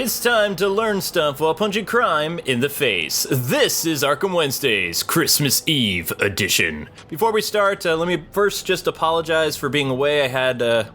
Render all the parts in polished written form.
It's time to learn stuff while punching crime in the face. This is Arkham Wednesdays, Christmas Eve edition. Before we start, let me first just apologize for being away. I had, a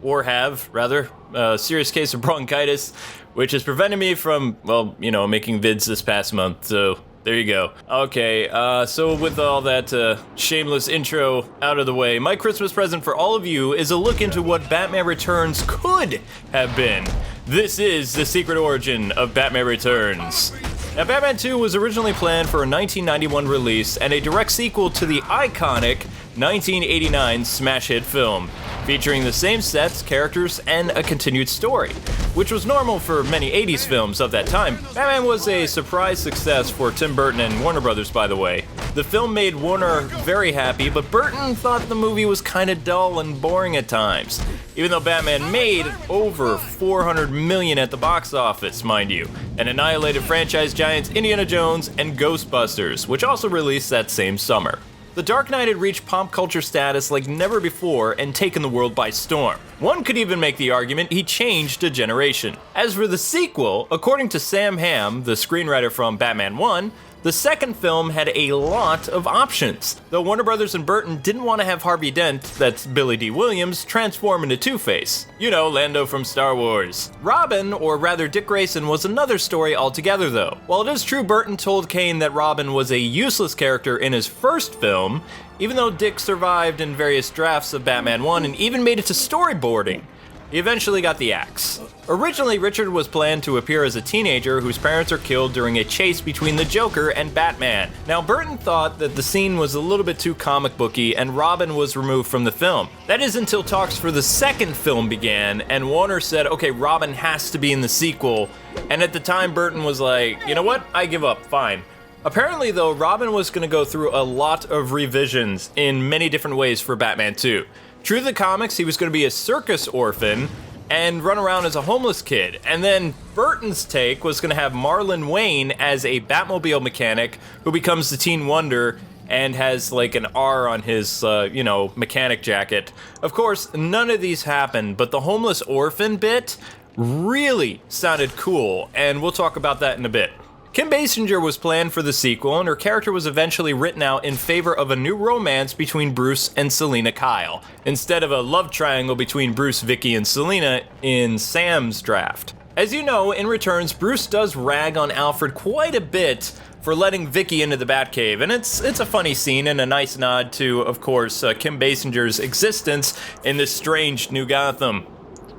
serious case of bronchitis, which has prevented me from, making vids this past month, so there you go. Okay, so with all that shameless intro out of the way, my Christmas present for all of you is a look into what Batman Returns could have been. This is the secret origin of Batman Returns. Now, Batman 2 was originally planned for a 1991 release and a direct sequel to the iconic 1989 smash hit film, featuring the same sets, characters, and a continued story, which was normal for many 80s films of that time. Batman was a surprise success for Tim Burton and Warner Brothers, by the way. The film made Warner very happy, but Burton thought the movie was kinda dull and boring at times, even though Batman made over $400 million at the box office, mind you, and annihilated franchise giants Indiana Jones and Ghostbusters, which also released that same summer. The Dark Knight had reached pop culture status like never before and taken the world by storm. One could even make the argument he changed a generation. As for the sequel, according to Sam Hamm, the screenwriter from Batman 1, the second film had a lot of options, though Warner Brothers and Burton didn't want to have Harvey Dent, that's Billy D. Williams, transform into Two-Face. You know, Lando from Star Wars. Robin, or rather Dick Grayson, was another story altogether though. While it is true Burton told Kane that Robin was a useless character in his first film, even though Dick survived in various drafts of Batman 1 and even made it to storyboarding, he eventually got the axe. Originally, Richard was planned to appear as a teenager whose parents are killed during a chase between the Joker and Batman. Now, Burton thought that the scene was a little bit too comic booky and Robin was removed from the film. That is until talks for the second film began and Warner said, okay, Robin has to be in the sequel. And at the time, Burton was like, you know what? I give up, fine. Apparently, though, Robin was going to go through a lot of revisions in many different ways for Batman 2. True to the comics, he was going to be a circus orphan and run around as a homeless kid. And then Burton's take was going to have Marlon Wayne as a Batmobile mechanic who becomes the Teen Wonder and has like an R on his, mechanic jacket. Of course, none of these happened, but the homeless orphan bit really sounded cool, and we'll talk about that in a bit. Kim Basinger was planned for the sequel, and her character was eventually written out in favor of a new romance between Bruce and Selina Kyle, instead of a love triangle between Bruce, Vickie, and Selina in Sam's draft. As you know, in Returns, Bruce does rag on Alfred quite a bit for letting Vickie into the Batcave, and it's a funny scene and a nice nod to, of course, Kim Basinger's existence in this strange new Gotham.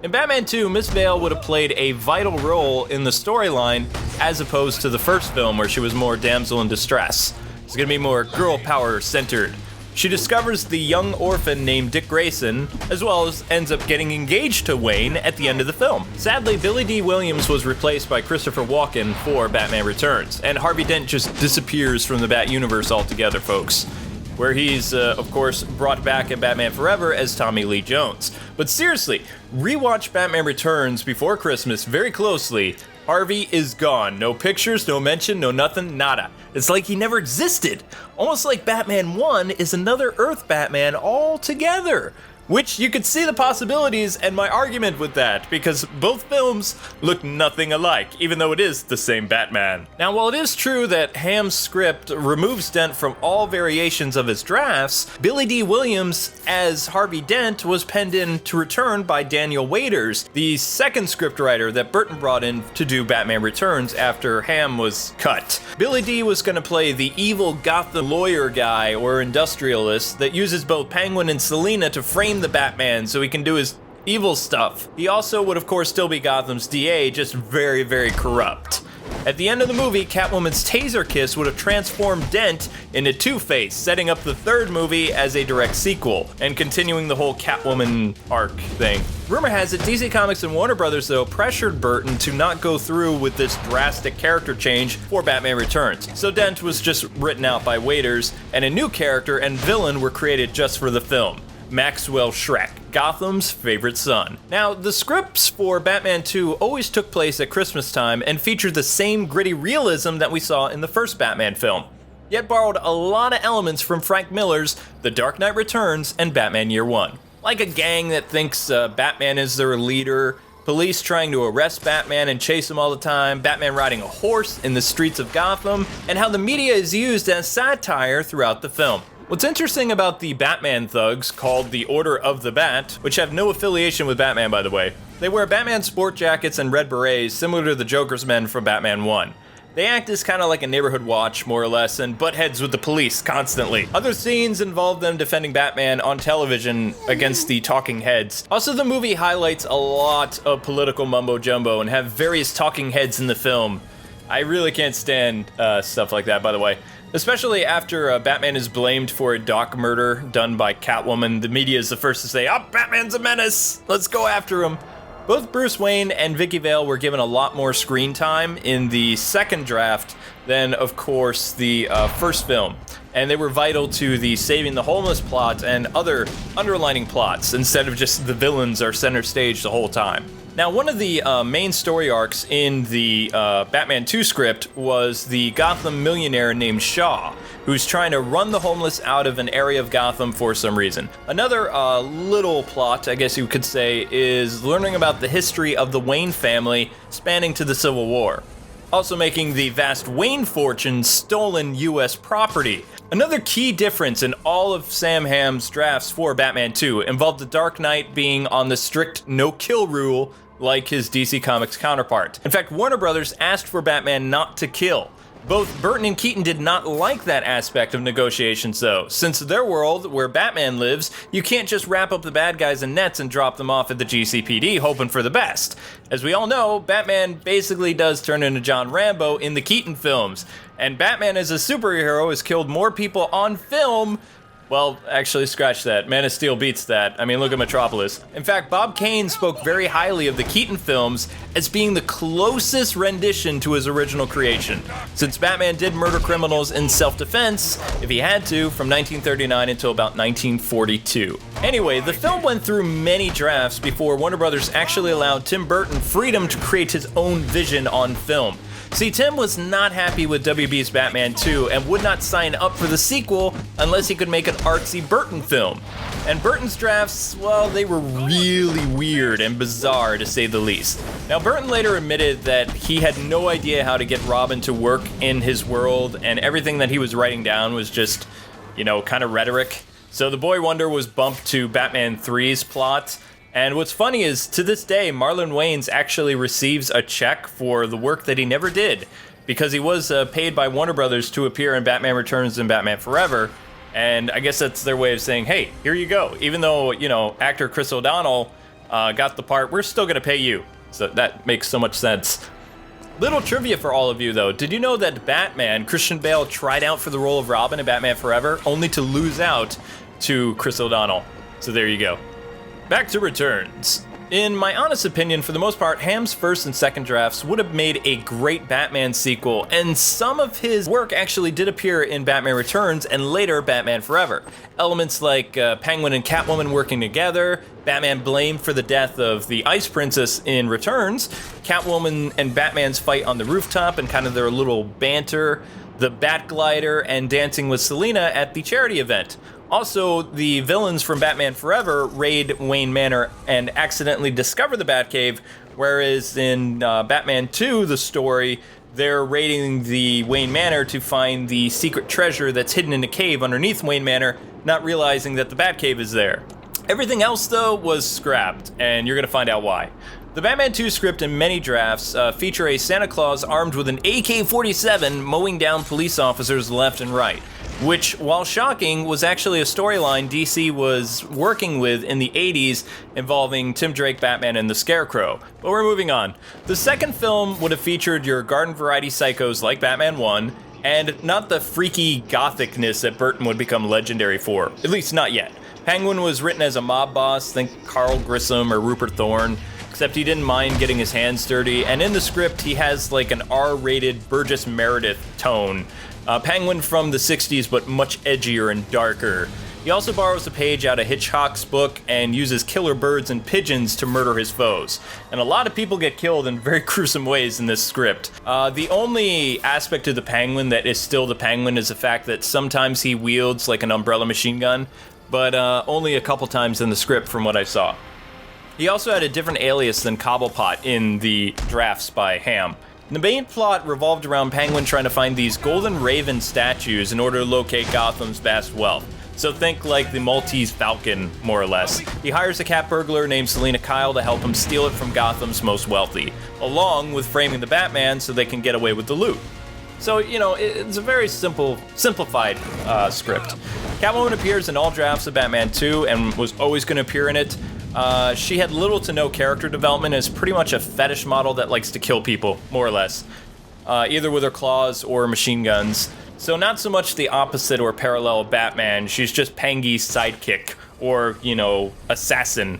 In Batman 2, Miss Vale would have played a vital role in the storyline as opposed to the first film where she was more damsel in distress. It's gonna be more girl power centered. She discovers the young orphan named Dick Grayson, as well as ends up getting engaged to Wayne at the end of the film. Sadly, Billy D. Williams was replaced by Christopher Walken for Batman Returns, and Harvey Dent just disappears from the Bat universe altogether, folks, where he's, of course, brought back in Batman Forever as Tommy Lee Jones. But seriously, rewatch Batman Returns before Christmas very closely. Harvey is gone. No pictures, no mention, no nothing, nada. It's like he never existed. Almost like Batman 1 is another Earth Batman altogether. Which you could see the possibilities and my argument with that, because both films look nothing alike, even though it is the same Batman. Now, while it is true that Hamm's script removes Dent from all variations of his drafts, Billy D. Williams as Harvey Dent was penned in to Return by Daniel Waiters, the second scriptwriter that Burton brought in to do Batman Returns after Hamm was cut. Billy D. was going to play the evil Gotham lawyer guy or industrialist that uses both Penguin and Selina to frame the Batman so he can do his evil stuff. He also would of course still be Gotham's DA, just very, very corrupt. At the end of the movie, Catwoman's taser kiss would have transformed Dent into Two-Face, setting up the third movie as a direct sequel, and continuing the whole Catwoman arc thing. Rumor has it DC Comics and Warner Brothers, though, pressured Burton to not go through with this drastic character change for Batman Returns. So Dent was just written out by Waiters, and a new character and villain were created just for the film. Maxwell Schreck, Gotham's favorite son. Now, the scripts for Batman 2 always took place at Christmas time and featured the same gritty realism that we saw in the first Batman film, yet borrowed a lot of elements from Frank Miller's The Dark Knight Returns and Batman Year One. Like a gang that thinks Batman is their leader, police trying to arrest Batman and chase him all the time, Batman riding a horse in the streets of Gotham, and how the media is used as satire throughout the film. What's interesting about the Batman thugs, called the Order of the Bat, which have no affiliation with Batman by the way, they wear Batman sport jackets and red berets similar to the Joker's men from Batman 1. They act as kind of like a neighborhood watch, more or less, and butt heads with the police constantly. Other scenes involve them defending Batman on television against the talking heads. Also, the movie highlights a lot of political mumbo-jumbo and have various talking heads in the film. I really can't stand stuff like that, by the way. Especially after Batman is blamed for a dock murder done by Catwoman, the media is the first to say, "Oh, Batman's a menace! Let's go after him!" Both Bruce Wayne and Vickie Vale were given a lot more screen time in the second draft than, of course, the first film. And they were vital to the saving the homeless plot and other underlining plots, instead of just the villains are center stage the whole time. Now, one of the main story arcs in the Batman 2 script was the Gotham millionaire named Shaw, who's trying to run the homeless out of an area of Gotham for some reason. Another little plot, I guess you could say, is learning about the history of the Wayne family spanning to the Civil War. Also making the vast Wayne fortune stolen US property. Another key difference in all of Sam Hamm's drafts for Batman 2 involved the Dark Knight being on the strict no-kill rule like his DC Comics counterpart. In fact, Warner Brothers asked for Batman not to kill. Both Burton and Keaton did not like that aspect of negotiations though. Since their world, where Batman lives, you can't just wrap up the bad guys in nets and drop them off at the GCPD hoping for the best. As we all know, Batman basically does turn into John Rambo in the Keaton films, and Batman as a superhero has killed more people on film. Well, actually, scratch that. Man of Steel beats that. I mean, look at Metropolis. In fact, Bob Kane spoke very highly of the Keaton films as being the closest rendition to his original creation, since Batman did murder criminals in self-defense, if he had to, from 1939 until about 1942. Anyway, the film went through many drafts before Warner Brothers actually allowed Tim Burton freedom to create his own vision on film. See, Tim was not happy with WB's Batman 2 and would not sign up for the sequel unless he could make an artsy Burton film. And Burton's drafts, well, they were really weird and bizarre to say the least. Now, Burton later admitted that he had no idea how to get Robin to work in his world, and everything that he was writing down was just, kind of rhetoric. So the Boy Wonder was bumped to Batman 3's plot. And what's funny is, to this day, Marlon Wayans actually receives a check for the work that he never did, because he was paid by Warner Brothers to appear in Batman Returns and Batman Forever, and I guess that's their way of saying, hey, here you go. Even though, actor Chris O'Donnell got the part, we're still gonna pay you. So that makes so much sense. Little trivia for all of you, though. Did you know that Batman, Christian Bale, tried out for the role of Robin in Batman Forever, only to lose out to Chris O'Donnell? So there you go. Back to Returns. In my honest opinion, for the most part, Hamm's first and second drafts would have made a great Batman sequel, and some of his work actually did appear in Batman Returns and later Batman Forever. Elements like Penguin and Catwoman working together, Batman blamed for the death of the Ice Princess in Returns, Catwoman and Batman's fight on the rooftop and kind of their little banter, the Bat Glider, and dancing with Selina at the charity event. Also, the villains from Batman Forever raid Wayne Manor and accidentally discover the Batcave, whereas in Batman 2, the story, they're raiding the Wayne Manor to find the secret treasure that's hidden in a cave underneath Wayne Manor, not realizing that the Batcave is there. Everything else, though, was scrapped, and you're gonna find out why. The Batman 2 script and many drafts feature a Santa Claus armed with an AK-47 mowing down police officers left and right, which, while shocking, was actually a storyline DC was working with in the 80s involving Tim Drake, Batman, and the Scarecrow. But we're moving on. The second film would have featured your garden variety psychos like Batman 1, and not the freaky gothicness that Burton would become legendary for, at least not yet. Penguin was written as a mob boss, think Carl Grissom or Rupert Thorne, except he didn't mind getting his hands dirty, and in the script he has like an R-rated Burgess Meredith tone. Penguin from the 60s, but much edgier and darker. He also borrows a page out of Hitchcock's book and uses killer birds and pigeons to murder his foes. And a lot of people get killed in very gruesome ways in this script. The only aspect of the Penguin that is still the Penguin is the fact that sometimes he wields like an umbrella machine gun, but only a couple times in the script from what I saw. He also had a different alias than Cobblepot in the drafts by Ham. The main plot revolved around Penguin trying to find these golden raven statues in order to locate Gotham's vast wealth. So think like the Maltese Falcon, more or less. He hires a cat burglar named Selina Kyle to help him steal it from Gotham's most wealthy, along with framing the Batman so they can get away with the loot. So, it's a very simplified script. Catwoman appears in all drafts of Batman 2 and was always going to appear in it. She had little to no character development, is pretty much a fetish model that likes to kill people, more or less, either with her claws or machine guns. So not so much the opposite or parallel of Batman, she's just Pangy's sidekick, or, assassin.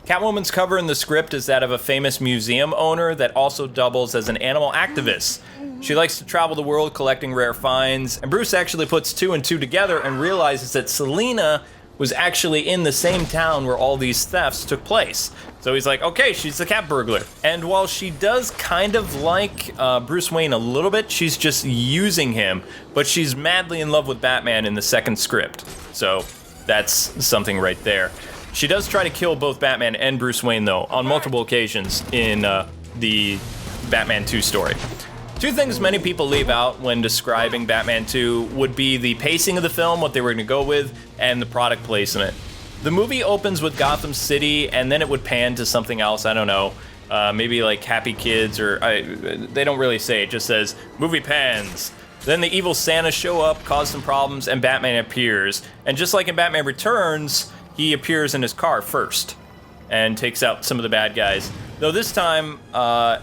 Catwoman's cover in the script is that of a famous museum owner that also doubles as an animal activist. She likes to travel the world collecting rare finds, and Bruce actually puts 2 and 2 together and realizes that Selina was actually in the same town where all these thefts took place. So he's like, okay, she's the cat burglar. And while she does kind of like Bruce Wayne a little bit, she's just using him, but she's madly in love with Batman in the second script. So that's something right there. She does try to kill both Batman and Bruce Wayne, though, on multiple occasions in the Batman 2 story. 2 things many people leave out when describing Batman 2 would be the pacing of the film, what they were going to go with, and the product placement. The movie opens with Gotham City, and then it would pan to something else, I don't know, maybe like Happy Kids, or they don't really say, it just says, movie pans. Then the evil Santa show up, cause some problems, and Batman appears. And just like in Batman Returns, he appears in his car first and takes out some of the bad guys. Though this time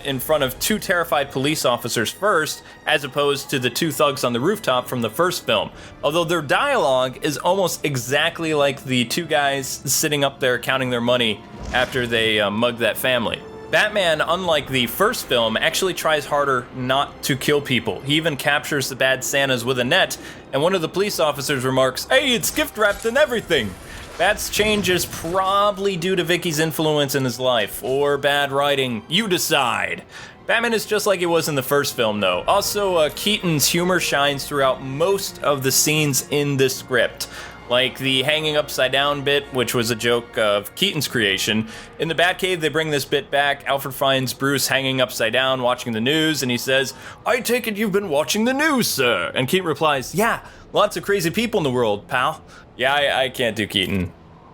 in front of 2 terrified police officers first, as opposed to the 2 thugs on the rooftop from the first film. Although their dialogue is almost exactly like the 2 guys sitting up there counting their money after they mugged that family. Batman, unlike the first film, actually tries harder not to kill people. He even captures the bad Santas with a net, and one of the police officers remarks, "Hey, it's gift wrapped and everything." Bat's change is probably due to Vickie's influence in his life, or bad writing. You decide. Batman is just like he was in the first film, though. Also, Keaton's humor shines throughout most of the scenes in this script. Like the hanging upside down bit, which was a joke of Keaton's creation. In the Batcave, they bring this bit back. Alfred finds Bruce hanging upside down watching the news, and he says, "I take it you've been watching the news, sir." And Keaton replies, "Yeah, lots of crazy people in the world, pal." Yeah, I can't do Keaton.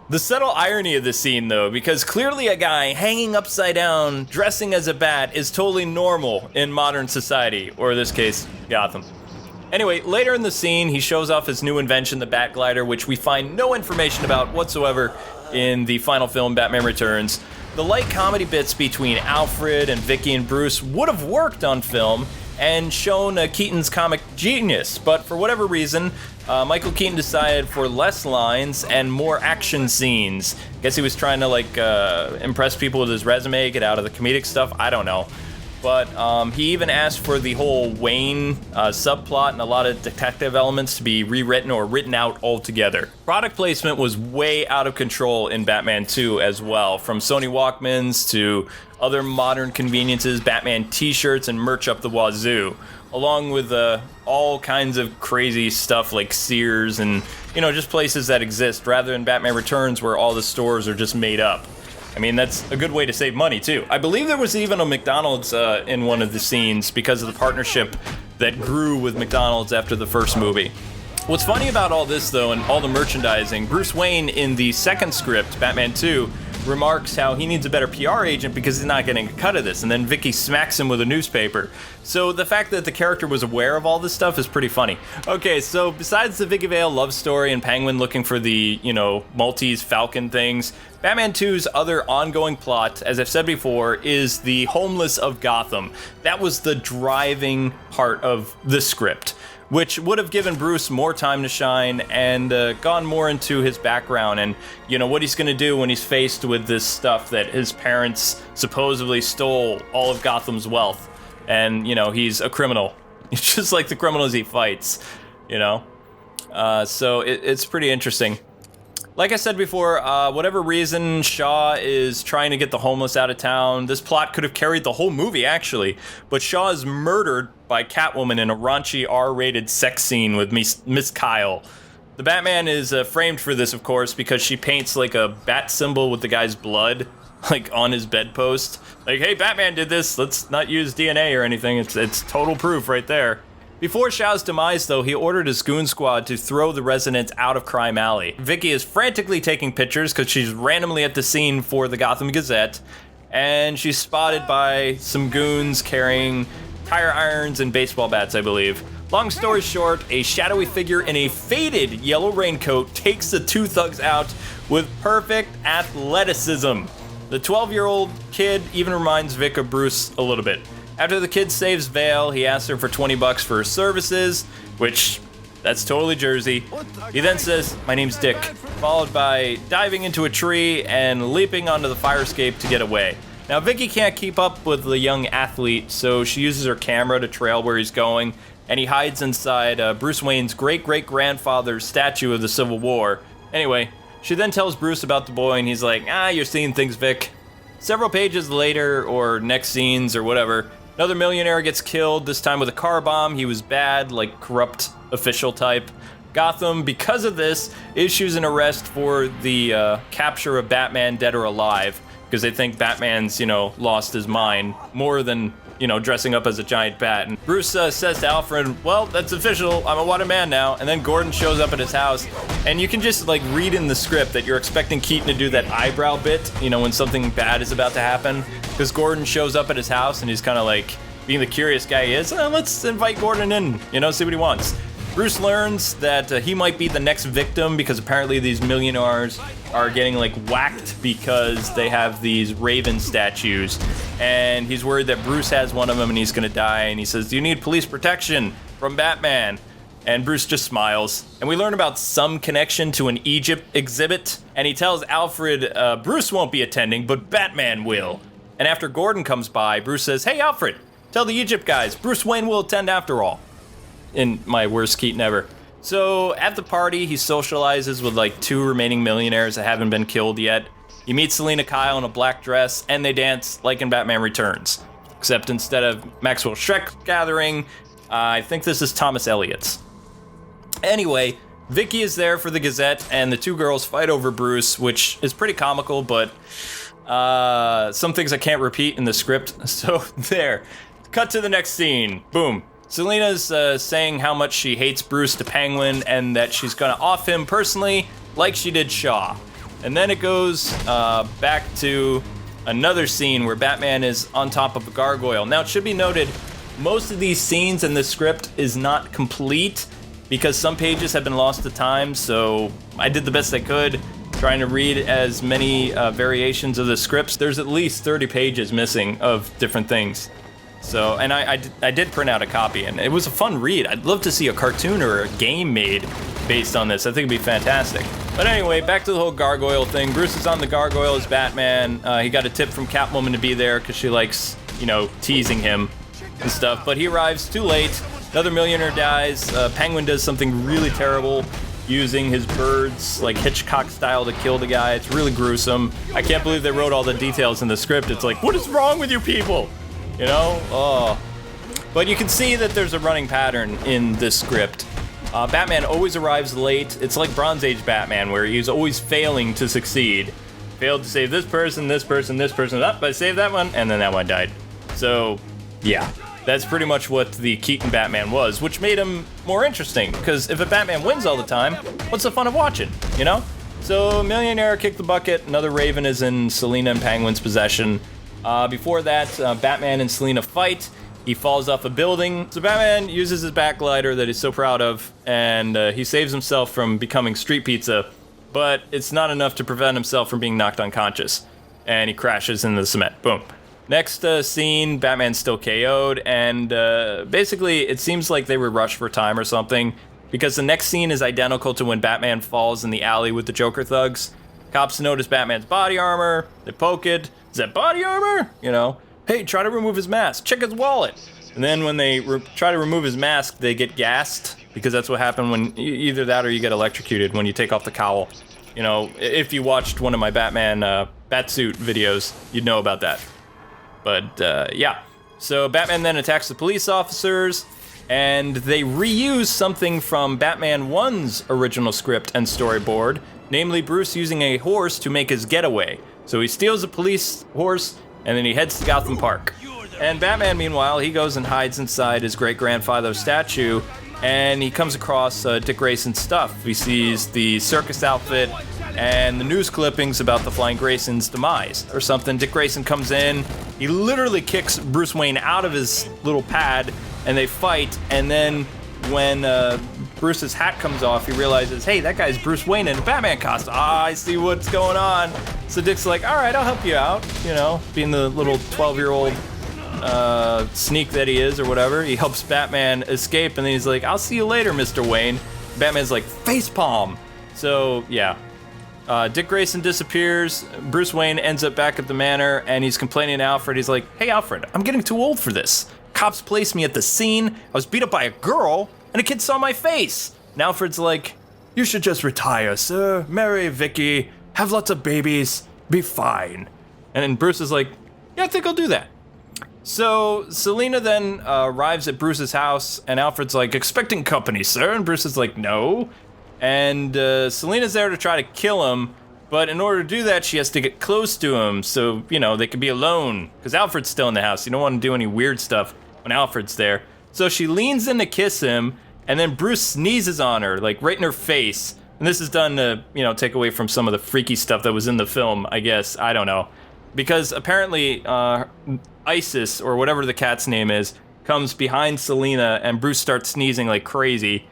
The subtle irony of this scene, though, because clearly a guy hanging upside down, dressing as a bat, is totally normal in modern society, or in this case, Gotham. Anyway, later in the scene, he shows off his new invention, the Bat Glider, which we find no information about whatsoever in the final film, Batman Returns. The light comedy bits between Alfred and Vickie and Bruce would have worked on film and shown Keaton's comic genius, but for whatever reason, Michael Keaton decided for less lines and more action scenes. Guess he was trying to impress people with his resume, get out of the comedic stuff, I don't know. But he even asked for the whole Wayne subplot and a lot of detective elements to be rewritten or written out altogether. Product placement was way out of control in Batman 2 as well, from Sony Walkmans to other modern conveniences, Batman t-shirts and merch up the wazoo, along with all kinds of crazy stuff like Sears and, just places that exist rather than Batman Returns where all the stores are just made up. I mean, that's a good way to save money, too. I believe there was even a McDonald's in one of the scenes because of the partnership that grew with McDonald's after the first movie. What's funny about all this, though, and all the merchandising, Bruce Wayne in the second script, Batman 2, remarks how he needs a better PR agent because he's not getting a cut of this, and then Vickie smacks him with a newspaper. So the fact that the character was aware of all this stuff is pretty funny. Okay, so besides the Vickie Vale love story and Penguin looking for the, Maltese Falcon things, Batman 2's other ongoing plot, as I've said before, is the homeless of Gotham. That was the driving part of the script, which would have given Bruce more time to shine and gone more into his background and, what he's going to do when he's faced with this stuff that his parents supposedly stole all of Gotham's wealth. And, he's a criminal. It's just like the criminals he fights, So it's pretty interesting. Like I said before, whatever reason Shaw is trying to get the homeless out of town, this plot could have carried the whole movie, actually. But Shaw is murdered by Catwoman in a raunchy R-rated sex scene with Miss Kyle. The Batman is framed for this, of course, because she paints like a bat symbol with the guy's blood like on his bedpost. Like, hey, Batman did this. Let's not use DNA or anything. It's total proof right there. Before Xiao's demise, though, he ordered his goon squad to throw the residents out of Crime Alley. Vickie is frantically taking pictures because she's randomly at the scene for the Gotham Gazette, and she's spotted by some goons carrying tire irons and baseball bats, I believe. Long story short, a shadowy figure in a faded yellow raincoat takes the two thugs out with perfect athleticism. The 12-year-old kid even reminds Vic of Bruce a little bit. After the kid saves Vale, he asks her for $20 for her services, which, that's totally Jersey. He then says, "My name's Dick," followed by diving into a tree and leaping onto the fire escape to get away. Now, Vickie can't keep up with the young athlete, so she uses her camera to trail where he's going, and he hides inside Bruce Wayne's great-great-grandfather's statue of the Civil War. Anyway, she then tells Bruce about the boy, and he's like, "You're seeing things, Vic." Several pages later, or next scenes, or whatever, another millionaire gets killed, this time with a car bomb. He was bad, like corrupt official type. Gotham, because of this, issues an arrest for the capture of Batman dead or alive, because they think Batman's, lost his mind more than, dressing up as a giant bat. And Bruce says to Alfred, "Well, that's official, I'm a wanted man now." And then Gordon shows up at his house, and you can just read in the script that you're expecting Keaton to do that eyebrow bit, when something bad is about to happen, because Gordon shows up at his house and he's kind of being the curious guy he is, let's invite Gordon in, see what he wants. Bruce learns that he might be the next victim because apparently these millionaires are getting whacked because they have these Raven statues, and he's worried that Bruce has one of them and he's gonna die, and he says, "Do you need police protection from Batman?" And Bruce just smiles. And we learn about some connection to an Egypt exhibit, and he tells Alfred Bruce won't be attending, but Batman will. And after Gordon comes by, Bruce says, "Hey Alfred, tell the Egypt guys, Bruce Wayne will attend after all." In my worst Keaton ever. So at the party, he socializes with two remaining millionaires that haven't been killed yet. He meets Selina Kyle in a black dress, and they dance like in Batman Returns. Except instead of Maxwell Schreck's gathering, I think this is Thomas Elliott's. Anyway, Vickie is there for the Gazette, and the two girls fight over Bruce, which is pretty comical, but some things I can't repeat in the script. So there. Cut to the next scene. Boom. Selina's saying how much she hates Bruce to Penguin and that she's gonna off him personally like she did Shaw. And then it goes back to another scene where Batman is on top of a gargoyle. Now it should be noted, most of these scenes in this script is not complete because some pages have been lost to time, so I did the best I could trying to read as many variations of the scripts. There's at least 30 pages missing of different things. So, and I did print out a copy, and it was a fun read. I'd love to see a cartoon or a game made based on this. I think it'd be fantastic. But anyway, back to the whole gargoyle thing. Bruce is on the gargoyle as Batman. He got a tip from Catwoman to be there because she likes, teasing him and stuff. But he arrives too late. Another millionaire dies. Penguin does something really terrible, using his birds, Hitchcock style, to kill the guy. It's really gruesome. I can't believe they wrote all the details in the script. It's what is wrong with you people? But you can see that there's a running pattern in this script. Batman always arrives late. It's like Bronze Age Batman, where he's always failing to succeed. Failed to save this person, this person, this person. I saved that one, and then that one died. So, yeah. That's pretty much what the Keaton Batman was, which made him more interesting, because if a Batman wins all the time, what's the fun of watching, So, millionaire kicked the bucket. Another Raven is in Selina and Penguin's possession. Before that, Batman and Selina fight. He falls off a building. So Batman uses his backglider that he's so proud of, and he saves himself from becoming street pizza, but it's not enough to prevent himself from being knocked unconscious, and he crashes into the cement. Boom. Next scene, Batman's still KO'd, and basically it seems like they were rushed for time or something, because the next scene is identical to when Batman falls in the alley with the Joker thugs. Cops notice Batman's body armor, they poke it. Is that body armor? Hey, try to remove his mask, check his wallet. And then when they try to remove his mask, they get gassed, because that's what happened when, either that or you get electrocuted when you take off the cowl. If you watched one of my Batman Batsuit videos, you'd know about that. But, yeah. So Batman then attacks the police officers, and they reuse something from Batman 1's original script and storyboard, namely Bruce using a horse to make his getaway. So he steals a police horse, and then he heads to Gotham Park. And Batman, meanwhile, he goes and hides inside his great-grandfather's statue, and he comes across Dick Grayson's stuff. He sees the circus outfit and the news clippings about the Flying Grayson's demise or something. Dick Grayson comes in, he literally kicks Bruce Wayne out of his little pad, and they fight, and then when Bruce's hat comes off, he realizes, hey, that guy's Bruce Wayne in a Batman costume. I see what's going on. So Dick's like, all right, I'll help you out, you know, being the little 12-year-old sneak that he is or whatever. He helps Batman escape, and then he's like, I'll see you later, Mr. Wayne. Batman's like, facepalm. So, yeah. Dick Grayson disappears, Bruce Wayne ends up back at the manor, and he's complaining to Alfred. He's like, hey, Alfred, I'm getting too old for this. Cops placed me at the scene, I was beat up by a girl, and a kid saw my face. And Alfred's like, you should just retire, sir. Marry Vickie, have lots of babies, be fine. And then Bruce is like, yeah, I think I'll do that. So Selina then arrives at Bruce's house, and Alfred's like, expecting company, sir. And Bruce is like, no. And Selina's there to try to kill him, but in order to do that, she has to get close to him so, you know, they can be alone. Because Alfred's still in the house. You don't want to do any weird stuff when Alfred's there. So she leans in to kiss him, and then Bruce sneezes on her, like right in her face. And this is done to, you know, take away from some of the freaky stuff that was in the film, I guess. I don't know. Because apparently Isis, or whatever the cat's name is, comes behind Selina, and Bruce starts sneezing like crazy.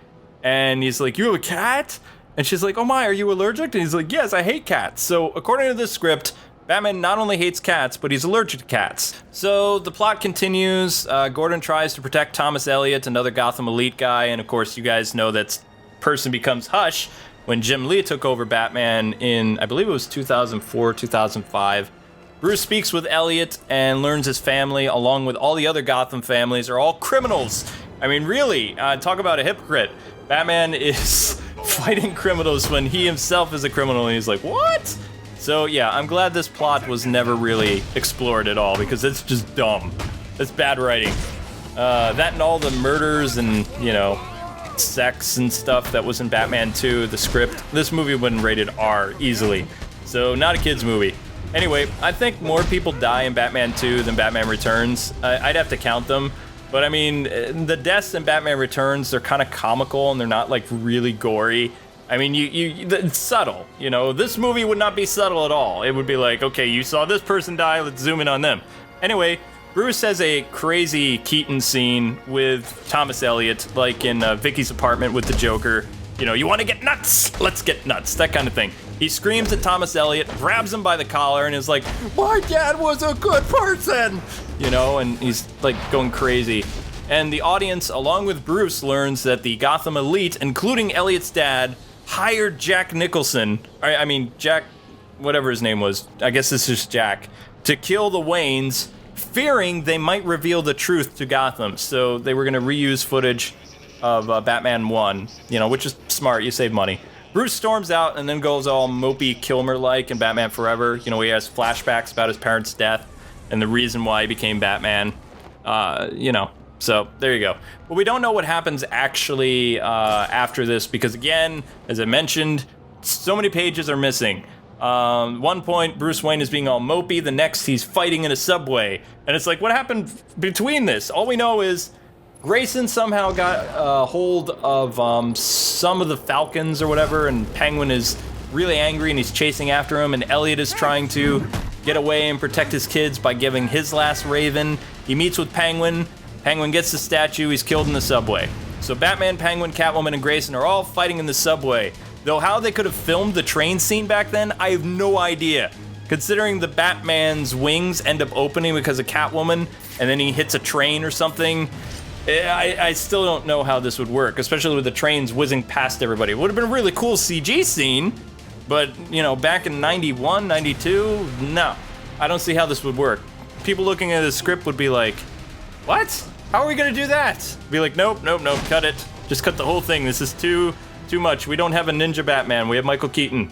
And he's like, you have a cat? And she's like, oh my, are you allergic? And he's like, yes, I hate cats. So according to this script, Batman not only hates cats, but he's allergic to cats. So the plot continues. Gordon tries to protect Thomas Elliot, another Gotham elite guy. And of course, you guys know that person becomes Hush when Jim Lee took over Batman in, I believe it was 2004, 2005. Bruce speaks with Elliot and learns his family, along with all the other Gotham families, are all criminals. I mean, really, talk about a hypocrite. Batman is fighting criminals when he himself is a criminal, and he's like, what? So yeah, I'm glad this plot was never really explored at all, because it's just dumb. It's bad writing. That and all the murders and, you know, sex and stuff that was in Batman 2, the script. This movie wasn't rated R easily, so not a kid's movie. Anyway, I think more people die in Batman 2 than Batman Returns. I'd have to count them. But I mean, the deaths in Batman Returns, they're kind of comical and they're not like really gory. I mean, it's subtle, you know. This movie would not be subtle at all. It would be like, okay, you saw this person die, let's zoom in on them. Anyway, Bruce has a crazy Keaton scene with Thomas Elliot, like in Vickie's apartment with the Joker. You know, you want to get nuts? Let's get nuts, that kind of thing. He screams at Thomas Elliot, grabs him by the collar, and is like, my dad was a good person! You know, and he's like going crazy. And the audience, along with Bruce, learns that the Gotham elite, including Elliot's dad, hired Jack Nicholson, Jack, whatever his name was, I guess this is Jack, to kill the Waynes, fearing they might reveal the truth to Gotham. So they were going to reuse footage of Batman 1, you know, which is smart, you save money. Bruce storms out and then goes all Mopey Kilmer-like in Batman Forever. You know, he has flashbacks about his parents' death and the reason why he became Batman. You know, so there you go. But we don't know what happens actually after this because, again, as I mentioned, so many pages are missing. One point, Bruce Wayne is being all mopey. The next, he's fighting in a subway. And it's like, what happened between this? All we know is Grayson somehow got a hold of some of the Falcons or whatever, and Penguin is really angry and he's chasing after him, and Elliot is trying to get away and protect his kids by giving his last Raven. He meets with Penguin. Penguin gets the statue. He's killed in the subway. So Batman, Penguin, Catwoman, and Grayson are all fighting in the subway. Though how they could have filmed the train scene back then, I have no idea. Considering the Batman's wings end up opening because of Catwoman, and then he hits a train or something, I still don't know how this would work, especially with the trains whizzing past everybody. It would have been a really cool CG scene, but, you know, back in 91, 92, no. I don't see how this would work. People looking at the script would be like, what? How are we gonna do that? Be like, nope, cut it. Just cut the whole thing. This is too much. We don't have a ninja Batman. We have Michael Keaton.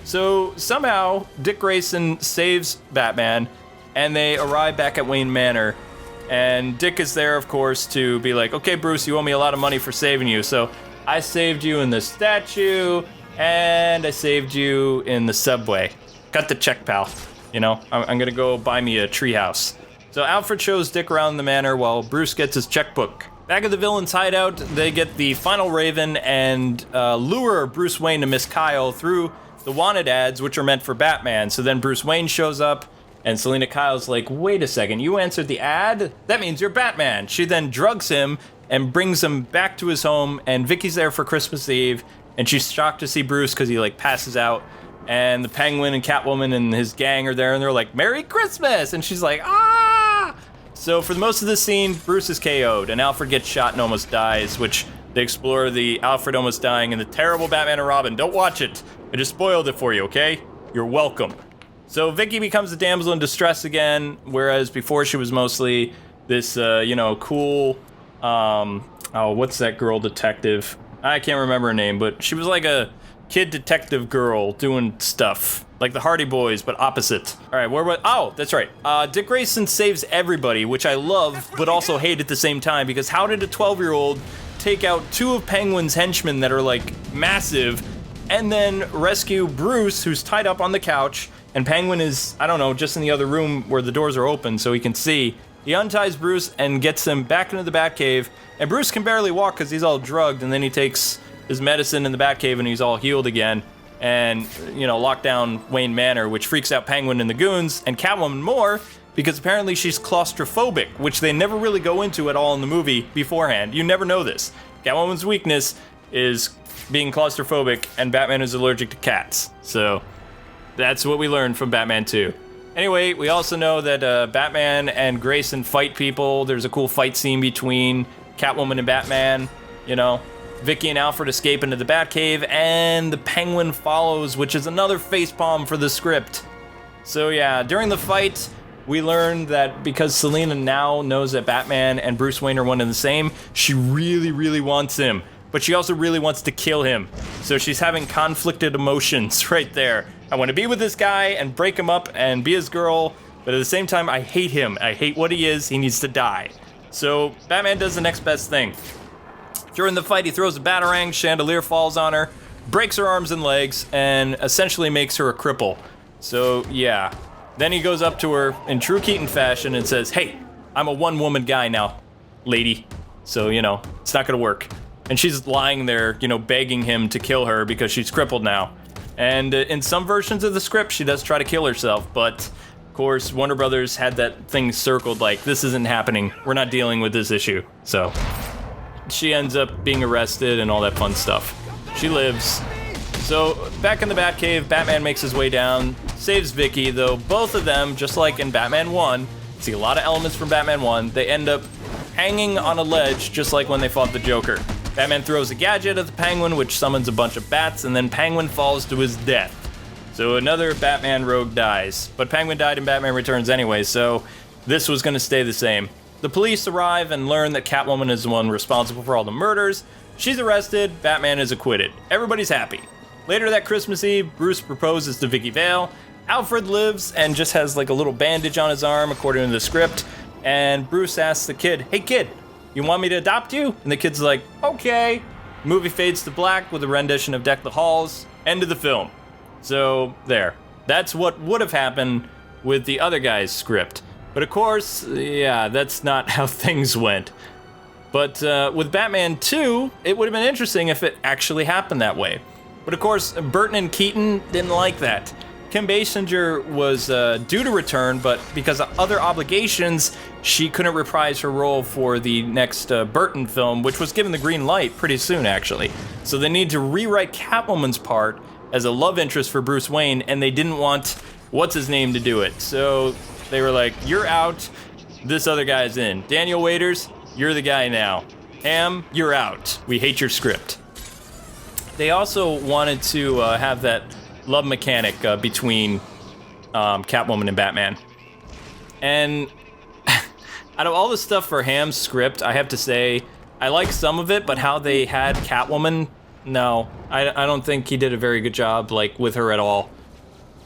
So somehow, Dick Grayson saves Batman, and they arrive back at Wayne Manor. And Dick is there, of course, to be like, okay, Bruce, you owe me a lot of money for saving you. So I saved you in the statue, and I saved you in the subway. Cut the check, pal. You know, I'm gonna go buy me a treehouse. So Alfred shows Dick around the manor while Bruce gets his checkbook. Back at the villain's hideout, they get the final Raven and lure Bruce Wayne to Miss Kyle through the wanted ads, which are meant for Batman. So then Bruce Wayne shows up, and Selina Kyle's like, wait a second, you answered the ad? That means you're Batman. She then drugs him and brings him back to his home, and Vickie's there for Christmas Eve, and she's shocked to see Bruce because he, like, passes out. And the Penguin and Catwoman and his gang are there, and they're like, Merry Christmas! And she's like, ah! So for most of the scene, Bruce is KO'd, and Alfred gets shot and almost dies, which they explore the Alfred almost dying in the terrible Batman and Robin. Don't watch it. I just spoiled it for you, okay? You're welcome. So Vickie becomes a damsel in distress again, whereas before she was mostly this, cool, what's that girl detective? I can't remember her name, but she was like a kid detective girl doing stuff. Like the Hardy Boys, but opposite. All right, that's right. Dick Grayson saves everybody, which I love, but also hate at the same time, because how did a 12-year-old take out two of Penguin's henchmen that are, like, massive, and then rescue Bruce, who's tied up on the couch, and Penguin is, I don't know, just in the other room where the doors are open so he can see. He unties Bruce and gets him back into the Batcave, and Bruce can barely walk because he's all drugged, and then he takes his medicine in the Batcave and he's all healed again, and, lock down Wayne Manor, which freaks out Penguin and the goons, and Catwoman more, because apparently she's claustrophobic, which they never really go into at all in the movie beforehand. You never know this. Catwoman's weakness is being claustrophobic, and Batman is allergic to cats. So that's what we learned from Batman 2. Anyway, we also know that Batman and Grayson fight people. There's a cool fight scene between Catwoman and Batman, Vickie and Alfred escape into the Batcave, and the Penguin follows, which is another facepalm for the script. So yeah, during the fight, we learn that because Selina now knows that Batman and Bruce Wayne are one and the same, she really, really wants him. But she also really wants to kill him. So she's having conflicted emotions right there. I want to be with this guy and break him up and be his girl, but at the same time, I hate him. I hate what he is. He needs to die. So Batman does the next best thing. During the fight, he throws a batarang, chandelier falls on her, breaks her arms and legs, and essentially makes her a cripple. So yeah. Then he goes up to her in true Keaton fashion and says, hey, I'm a one-woman guy now, lady. So, it's not gonna work. And she's lying there, begging him to kill her because she's crippled now. And in some versions of the script, she does try to kill herself, but of course, Warner Brothers had that thing circled like, this isn't happening. We're not dealing with this issue. So she ends up being arrested and all that fun stuff. She lives. So back in the Batcave, Batman makes his way down, saves Vickie, though both of them, just like in Batman 1, see a lot of elements from Batman 1, they end up hanging on a ledge just like when they fought the Joker. Batman throws a gadget at the Penguin, which summons a bunch of bats, and then Penguin falls to his death. So another Batman rogue dies. But Penguin died in Batman Returns anyway, so this was going to stay the same. The police arrive and learn that Catwoman is the one responsible for all the murders. She's arrested, Batman is acquitted. Everybody's happy. Later that Christmas Eve, Bruce proposes to Vickie Vale. Alfred lives and just has like a little bandage on his arm, according to the script. And Bruce asks the kid, hey kid, you want me to adopt you? And the kid's like, okay. Movie fades to black with a rendition of Deck the Halls. End of the film. So, there. That's what would have happened with the other guy's script. But of course, yeah, that's not how things went. But with Batman 2, it would have been interesting if it actually happened that way. But of course, Burton and Keaton didn't like that. Kim Basinger was due to return, but because of other obligations, she couldn't reprise her role for the next Burton film, which was given the green light pretty soon, actually. So they need to rewrite Catwoman's part as a love interest for Bruce Wayne, and they didn't want what's-his-name to do it. So they were like, you're out, this other guy's in. Daniel Waiters, you're the guy now. Ham, you're out. We hate your script. They also wanted to have that love mechanic between Catwoman and Batman. And out of all the stuff for Ham's script, I have to say, I like some of it, but how they had Catwoman, no. I don't think he did a very good job, like, with her at all.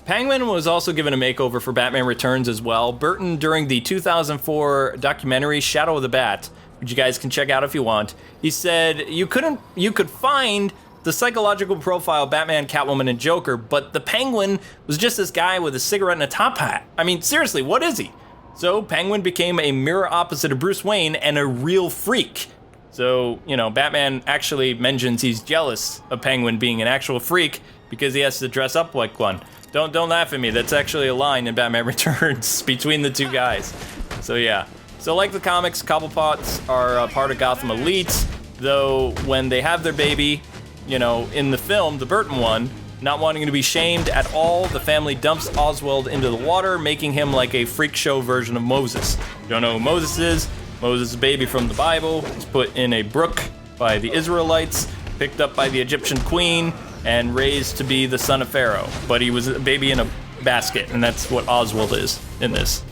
Penguin was also given a makeover for Batman Returns as well. Burton, during the 2004 documentary Shadow of the Bat, which you guys can check out if you want, he said you could find the psychological profile Batman, Catwoman, and Joker, but the Penguin was just this guy with a cigarette and a top hat. I mean, seriously, what is he? So Penguin became a mirror opposite of Bruce Wayne and a real freak. So, Batman actually mentions he's jealous of Penguin being an actual freak because he has to dress up like one. Don't laugh at me, that's actually a line in Batman Returns between the two guys. So yeah. So like the comics, Cobblepots are a part of Gotham Elite, though when they have their baby, in the film, the Burton one, not wanting to be shamed at all, the family dumps Oswald into the water, making him like a freak show version of Moses. Don't know who Moses is? Moses is a baby from the Bible. He's put in a brook by the Israelites, picked up by the Egyptian queen, and raised to be the son of Pharaoh. But he was a baby in a basket, and that's what Oswald is in this.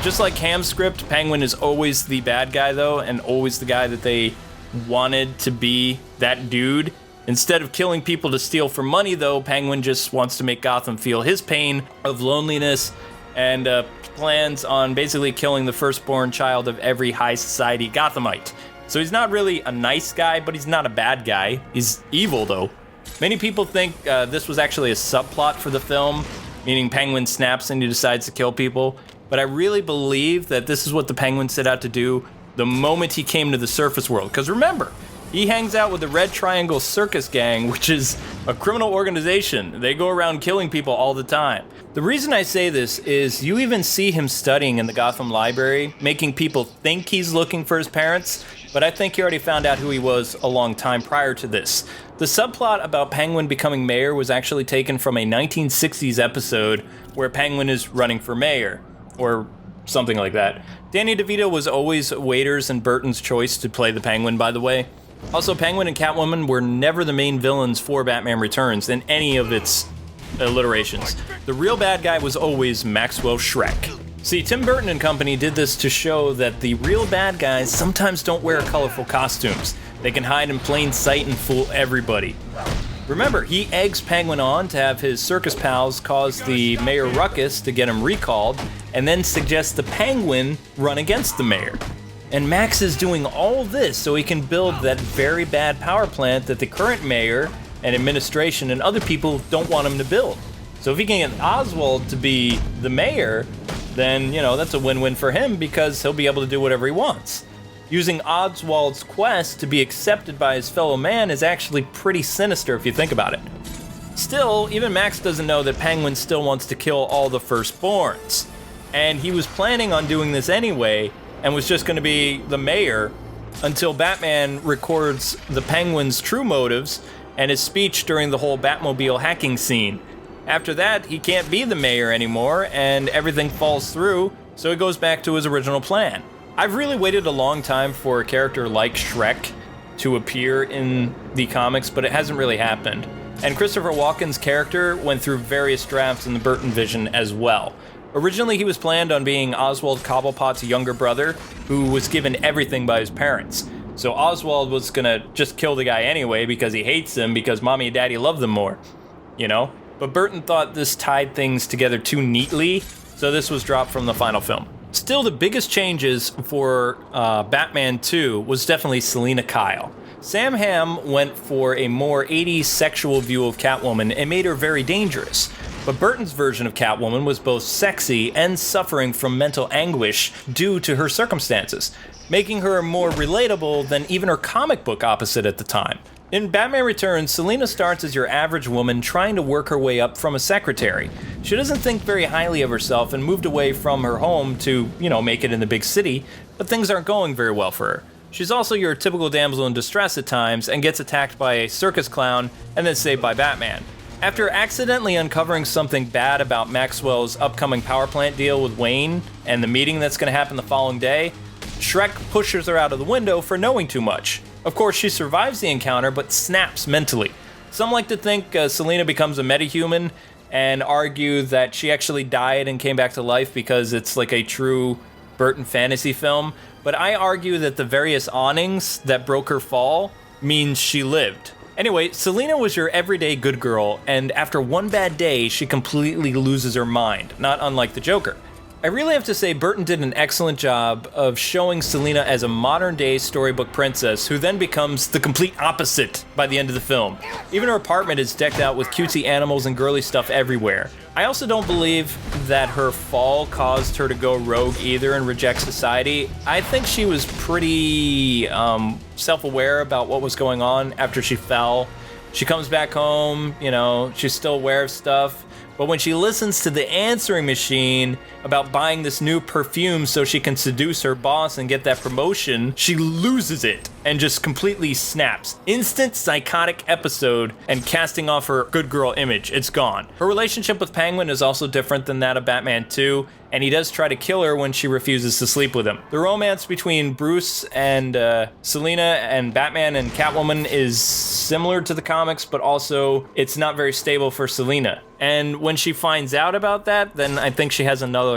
Just like Ham's script, Penguin is always the bad guy, though, and always the guy that they wanted to be that dude. Instead of killing people to steal for money, though, Penguin just wants to make Gotham feel his pain of loneliness and plans on basically killing the firstborn child of every high society Gothamite. So he's not really a nice guy, but he's not a bad guy. He's evil, though. Many people think this was actually a subplot for the film, meaning Penguin snaps and he decides to kill people. But I really believe that this is what the Penguin set out to do the moment he came to the surface world. Because remember, he hangs out with the Red Triangle Circus Gang, which is a criminal organization. They go around killing people all the time. The reason I say this is you even see him studying in the Gotham Library, making people think he's looking for his parents, but I think he already found out who he was a long time prior to this. The subplot about Penguin becoming mayor was actually taken from a 1960s episode where Penguin is running for mayor, or something like that. Danny DeVito was always Waiters and Burton's choice to play the Penguin, by the way. Also, Penguin and Catwoman were never the main villains for Batman Returns in any of its alliterations. The real bad guy was always Maxwell Shrek. See, Tim Burton and company did this to show that the real bad guys sometimes don't wear colorful costumes. They can hide in plain sight and fool everybody. Remember, he eggs Penguin on to have his circus pals cause the mayor ruckus to get him recalled, and then suggests the Penguin run against the mayor. And Max is doing all this so he can build that very bad power plant that the current mayor and administration and other people don't want him to build. So if he can get Oswald to be the mayor, then, that's a win-win for him because he'll be able to do whatever he wants. Using Oswald's quest to be accepted by his fellow man is actually pretty sinister if you think about it. Still, even Max doesn't know that Penguin still wants to kill all the firstborns. And he was planning on doing this anyway, and was just going to be the mayor until Batman records the Penguin's true motives and his speech during the whole Batmobile hacking scene. After that, he can't be the mayor anymore, and everything falls through, so he goes back to his original plan. I've really waited a long time for a character like Shrek to appear in the comics, but it hasn't really happened. And Christopher Walken's character went through various drafts in the Burton vision as well. Originally, he was planned on being Oswald Cobblepot's younger brother, who was given everything by his parents. So Oswald was gonna just kill the guy anyway because he hates him because mommy and daddy love them more, But Burton thought this tied things together too neatly, so this was dropped from the final film. Still, the biggest changes for Batman 2 was definitely Selina Kyle. Sam Hamm went for a more 80s sexual view of Catwoman and made her very dangerous. But Burton's version of Catwoman was both sexy and suffering from mental anguish due to her circumstances, making her more relatable than even her comic book opposite at the time. In Batman Returns, Selina starts as your average woman trying to work her way up from a secretary. She doesn't think very highly of herself and moved away from her home to, make it in the big city, but things aren't going very well for her. She's also your typical damsel in distress at times and gets attacked by a circus clown and then saved by Batman. After accidentally uncovering something bad about Maxwell's upcoming power plant deal with Wayne and the meeting that's going to happen the following day, Shrek pushes her out of the window for knowing too much. Of course, she survives the encounter but snaps mentally. Some like to think Selina becomes a metahuman and argue that she actually died and came back to life because it's like a true Burton fantasy film, but I argue that the various awnings that broke her fall means she lived. Anyway, Selina was your everyday good girl, and after one bad day, she completely loses her mind, not unlike the Joker. I really have to say Burton did an excellent job of showing Selina as a modern-day storybook princess who then becomes the complete opposite by the end of the film. Even her apartment is decked out with cutesy animals and girly stuff everywhere. I also don't believe that her fall caused her to go rogue either and reject society. I think she was pretty self-aware about what was going on after she fell. She comes back home, you know, she's still aware of stuff. But when she listens to the answering machine about buying this new perfume so she can seduce her boss and get that promotion, she loses it and just completely snaps. Instant psychotic episode and casting off her good girl image. It's gone. Her relationship with Penguin is also different than that of Batman 2, and he does try to kill her when she refuses to sleep with him. The romance between Bruce and Selina and Batman and Catwoman is similar to the comics, but also it's not very stable for Selina. And when she finds out about that, then I think she has another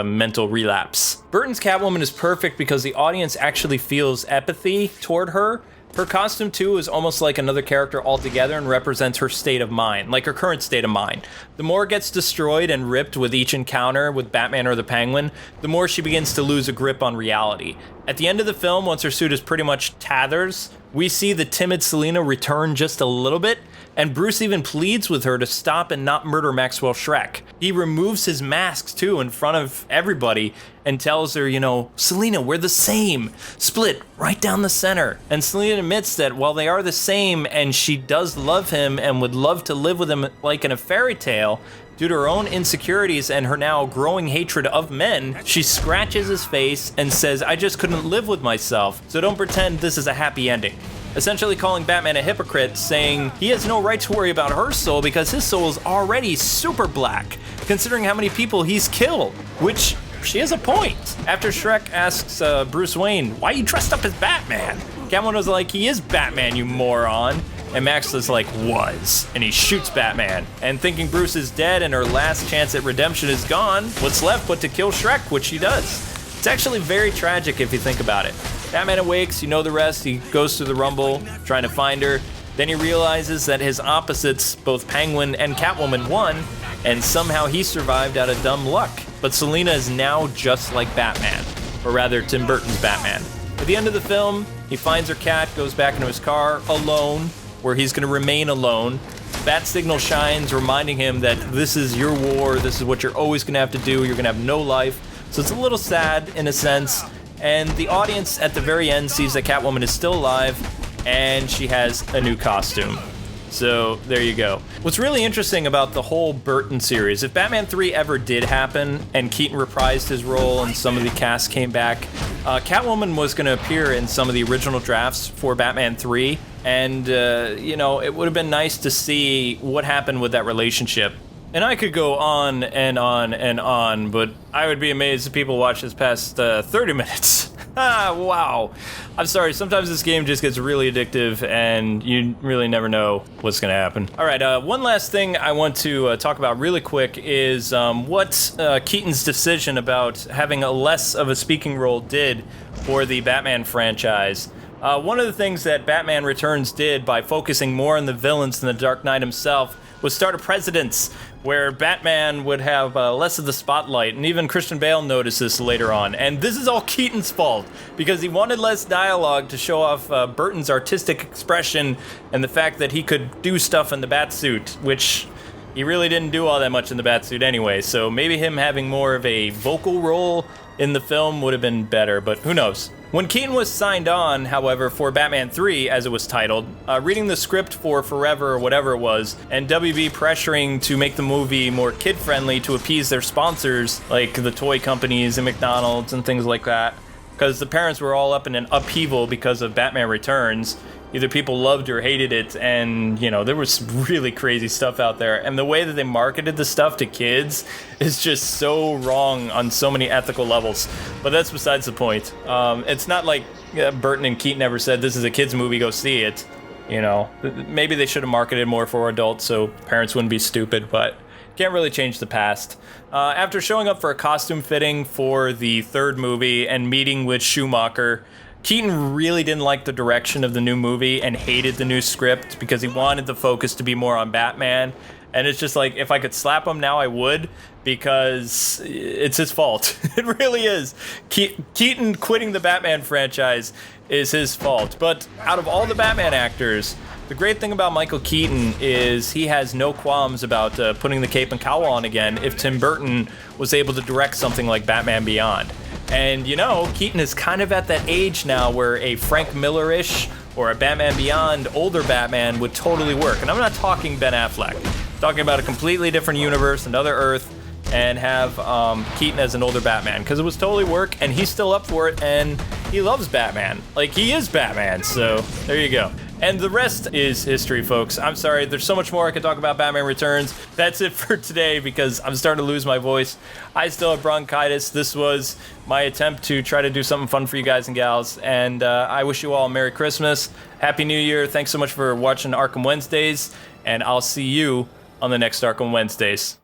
mental relapse. Burton's Catwoman is perfect because the audience actually feels empathy toward her. Her costume, too, is almost like another character altogether and represents her state of mind, like her current state of mind. The more it gets destroyed and ripped with each encounter with Batman or the Penguin, the more she begins to lose a grip on reality. At the end of the film, once her suit is pretty much tatters, we see the timid Selina return just a little bit, and Bruce even pleads with her to stop and not murder Maxwell Schreck. He removes his mask, too, in front of everybody and tells her, you know, Selina, we're the same. Split right down the center. And Selina admits that while they are the same and she does love him and would love to live with him like in a fairy tale, due to her own insecurities and her now growing hatred of men, she scratches his face and says, I just couldn't live with myself, so don't pretend this is a happy ending. Essentially calling Batman a hypocrite, saying he has no right to worry about her soul because his soul is already super black, considering how many people he's killed, which she has a point. After Schreck asks Bruce Wayne, why you dressed up as Batman? Catwoman was like, he is Batman, you moron. And Max is like, was. And he shoots Batman. And thinking Bruce is dead and her last chance at redemption is gone, what's left but to kill Schreck, which she does. It's actually very tragic if you think about it. Batman awakes, you know the rest, he goes through the Rumble, trying to find her. Then he realizes that his opposites, both Penguin and Catwoman, won, and somehow he survived out of dumb luck. But Selina is now just like Batman, or rather Tim Burton's Batman. At the end of the film, he finds her cat, goes back into his car, alone, where he's gonna remain alone. Bat signal shines, reminding him that this is your war, this is what you're always gonna have to do, you're gonna have no life. So it's a little sad in a sense, and the audience at the very end sees that Catwoman is still alive, and she has a new costume. So there you go. What's really interesting about the whole Burton series, if Batman 3 ever did happen and Keaton reprised his role and some of the cast came back, Catwoman was going to appear in some of the original drafts for Batman 3, and you know, it would have been nice to see what happened with that relationship. And I could go on and on and on, but I would be amazed if people watch this past 30 minutes. Wow. I'm sorry, sometimes this game just gets really addictive and you really never know what's gonna happen. All right, one last thing I want to talk about really quick is what Keaton's decision about having a less of a speaking role did for the Batman franchise. One of the things that Batman Returns did by focusing more on the villains than the Dark Knight himself was start a precedence where Batman would have less of the spotlight, and even Christian Bale noticed this later on. And this is all Keaton's fault, because he wanted less dialogue to show off Burton's artistic expression and the fact that he could do stuff in the Batsuit, which he really didn't do all that much in the Batsuit anyway, so maybe him having more of a vocal role in the film would have been better, but who knows. When Keaton was signed on, however, for Batman 3, as it was titled, reading the script for Forever or whatever it was, and WB pressuring to make the movie more kid-friendly to appease their sponsors, like the toy companies and McDonald's and things like that, because the parents were all up in an upheaval because of Batman Returns. Either people loved or hated it, and, you know, there was really crazy stuff out there. And the way that they marketed the stuff to kids is just so wrong on so many ethical levels. But that's besides the point. It's not like Burton and Keaton ever said, this is a kid's movie, go see it. You know, maybe they should have marketed more for adults so parents wouldn't be stupid, but can't really change the past. After showing up for a costume fitting for the third movie and meeting with Schumacher, Keaton really didn't like the direction of the new movie and hated the new script because he wanted the focus to be more on Batman. And it's just like, if I could slap him now, I would, because it's his fault. It really is. Keaton quitting the Batman franchise is his fault. But out of all the Batman actors, the great thing about Michael Keaton is he has no qualms about putting the cape and cowl on again if Tim Burton was able to direct something like Batman Beyond. And you know, Keaton is kind of at that age now where a Frank Miller-ish or a Batman Beyond older Batman would totally work. And I'm not talking Ben Affleck. I'm talking about a completely different universe, another Earth, and have Keaton as an older Batman, because it was totally work, and he's still up for it, and he loves Batman. Like, he is Batman, so there you go. And the rest is history, folks. I'm sorry, there's so much more I could talk about Batman Returns. That's it for today, because I'm starting to lose my voice. I still have bronchitis. This was my attempt to try to do something fun for you guys and gals, and I wish you all a Merry Christmas, Happy New Year. Thanks so much for watching Arkham Wednesdays, and I'll see you on the next Arkham Wednesdays.